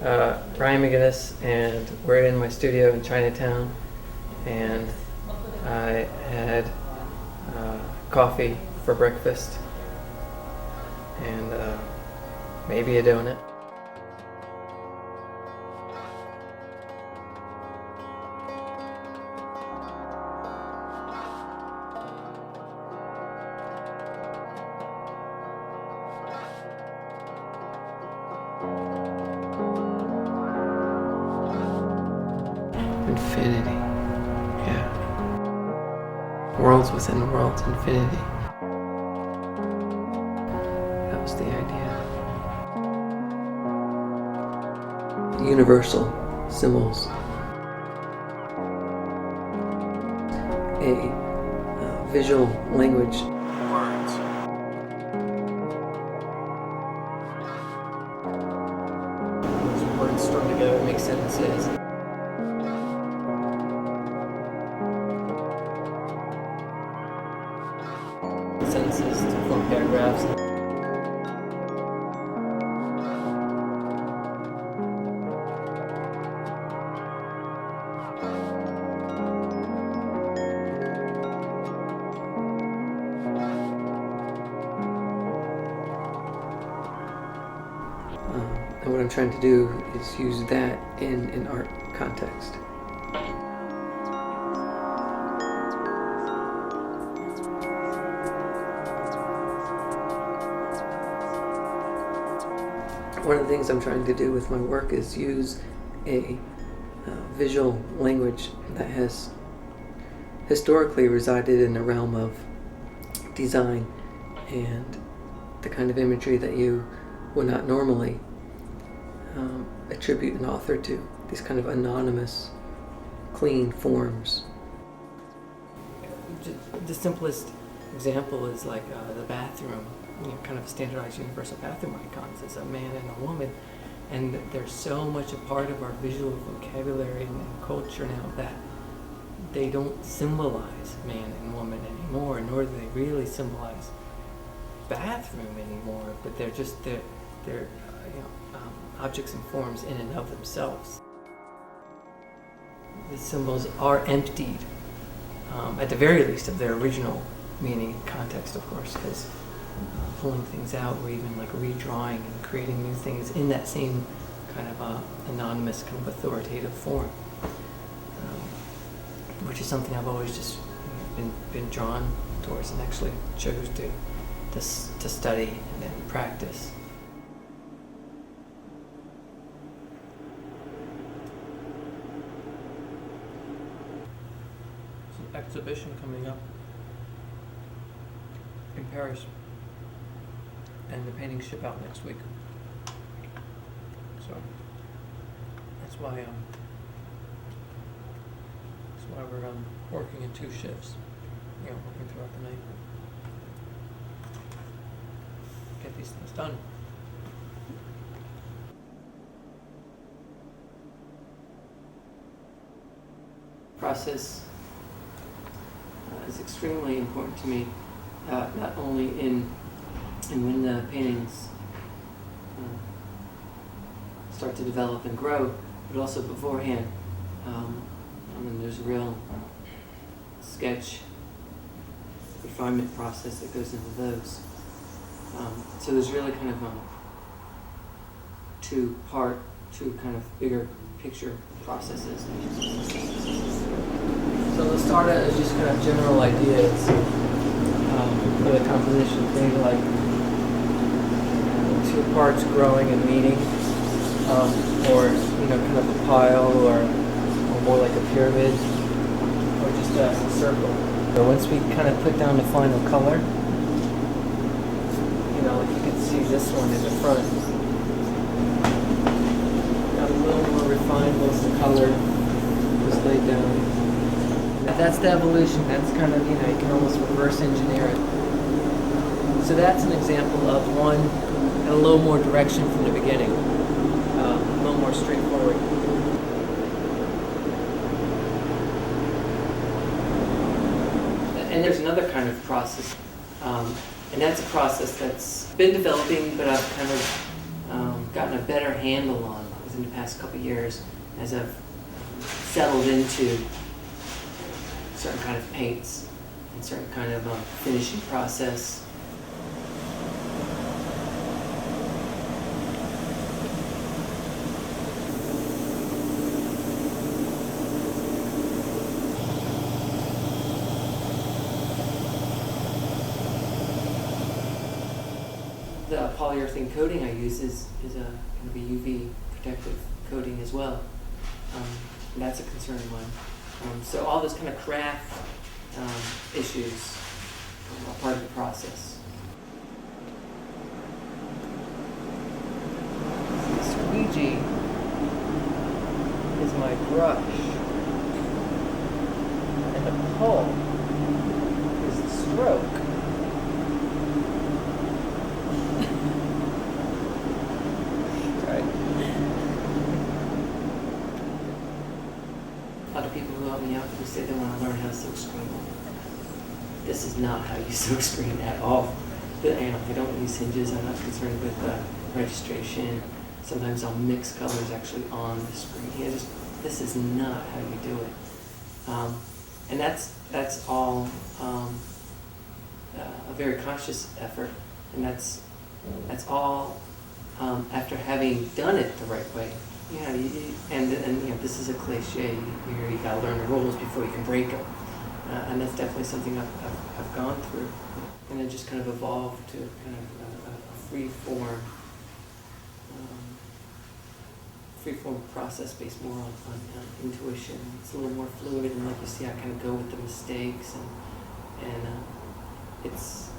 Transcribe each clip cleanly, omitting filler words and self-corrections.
Ryan McGinnis, and we're in my studio in Chinatown, and I had coffee for breakfast and maybe a donut. Infinity, yeah. Worlds within worlds, infinity. That was the idea. Universal symbols. A visual language. Words. Those words strung together make sentences. Sentences to form paragraphs. And what I'm trying to do is use that in an art context. One of the things I'm trying to do with my work is use a visual language that has historically resided in the realm of design and the kind of imagery that you would not normally attribute an author to. These kind of anonymous, clean forms. The simplest example is like the bathroom. Kind of a standardized universal bathroom icons is a man and a woman, and they're so much a part of our visual vocabulary and culture now that they don't symbolize man and woman anymore, nor do they really symbolize bathroom anymore, but they're objects and forms in and of themselves. The symbols are emptied, at the very least, of their original meaning and context, of course, because pulling things out or even like redrawing and creating new things in that same kind of anonymous, kind of authoritative form, which is something I've always just been drawn towards and actually chose to study and then practice. There's an exhibition coming up in Paris, and the paintings ship out next week. So that's why we're working in 2 shifts. Working throughout the night. Get these things done. Process is extremely important to me, not only in when the paintings start to develop and grow, but also beforehand. There's a real sketch refinement process that goes into those. So there's really kind of two kind of bigger picture processes. So let's start out as just kind of general ideas for the composition, maybe like 2 parts growing and meeting, or kind of a pile, or more like a pyramid, or just a circle. So once we kind of put down the final color, like you can see this one in the front, got a little more refined once the color was laid down. That's the evolution. That's kind of, you can almost reverse engineer it. So that's an example of one, and a little more direction from the beginning, a little more straightforward. And there's another kind of process, and that's a process that's been developing, but I've kind of gotten a better handle on was in the past couple of years, as I've settled into certain kind of paints and certain kind of finishing process. The polyurethane coating I use is a kind of a UV protective coating as well. And that's a concerning one. So all those kind of craft issues are part of the process. The squeegee is my brush, and the pull is the stroke. A lot of people who help me out who say they want to learn how to silk screen. This is not how you silk screen at all. I don't use hinges. I'm not concerned with registration. Sometimes I'll mix colors actually on the screen. This is not how you do it. And that's all a very conscious effort, and that's all after having done it the right way. Yeah, and this is a cliche. You gotta learn the rules before you can break them, and that's definitely something I've gone through, and it just kind of evolved to kind of a free form process based more on intuition. It's a little more fluid, and like you see, I kind of go with the mistakes, and it's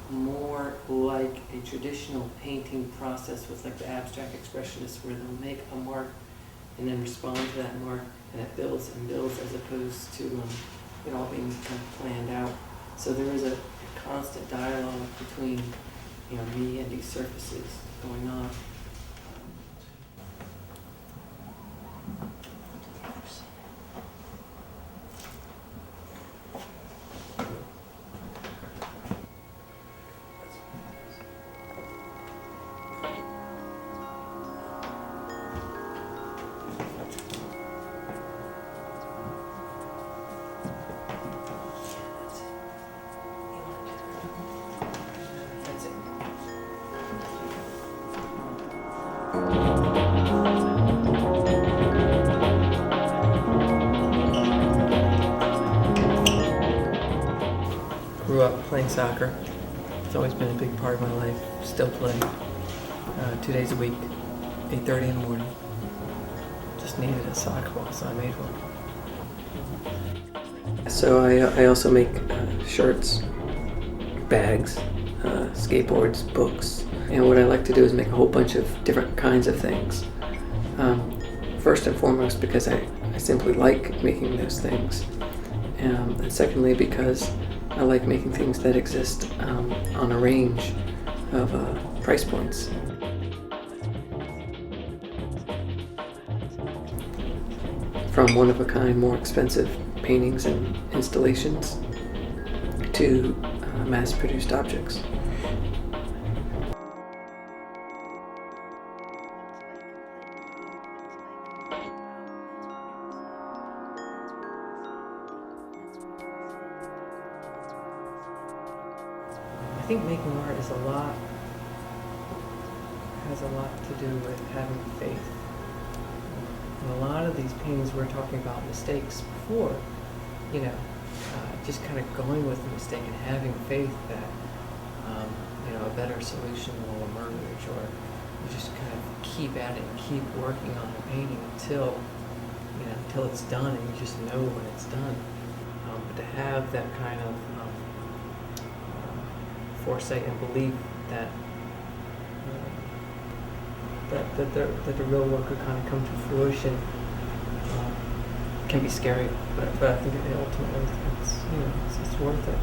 more like a traditional painting process with like the abstract expressionists, where they'll make a mark and then respond to that mark, and it builds and builds, as opposed to it all being kind of planned out. So there is a constant dialogue between me and these surfaces going on. Grew up playing soccer. It's always been a big part of my life. Still play 2 days a week, 8:30 in the morning. Just needed a soccer ball, so I made one. So I also make shirts, bags, skateboards, books. And what I like to do is make a whole bunch of different kinds of things. First and foremost, because I simply like making those things. And secondly, because I like making things that exist on a range of price points. From one-of-a-kind, more expensive paintings and installations to mass-produced objects. I think making art has a lot to do with having faith. And a lot of these paintings, we're talking about mistakes before, just kind of going with the mistake and having faith that, a better solution will emerge, or you just kind of keep at it and keep working on the painting until it's done, and you just know when it's done. But to have that kind of foresight and belief that the real work could kind of come to fruition can be scary, but I think ultimately it's worth it.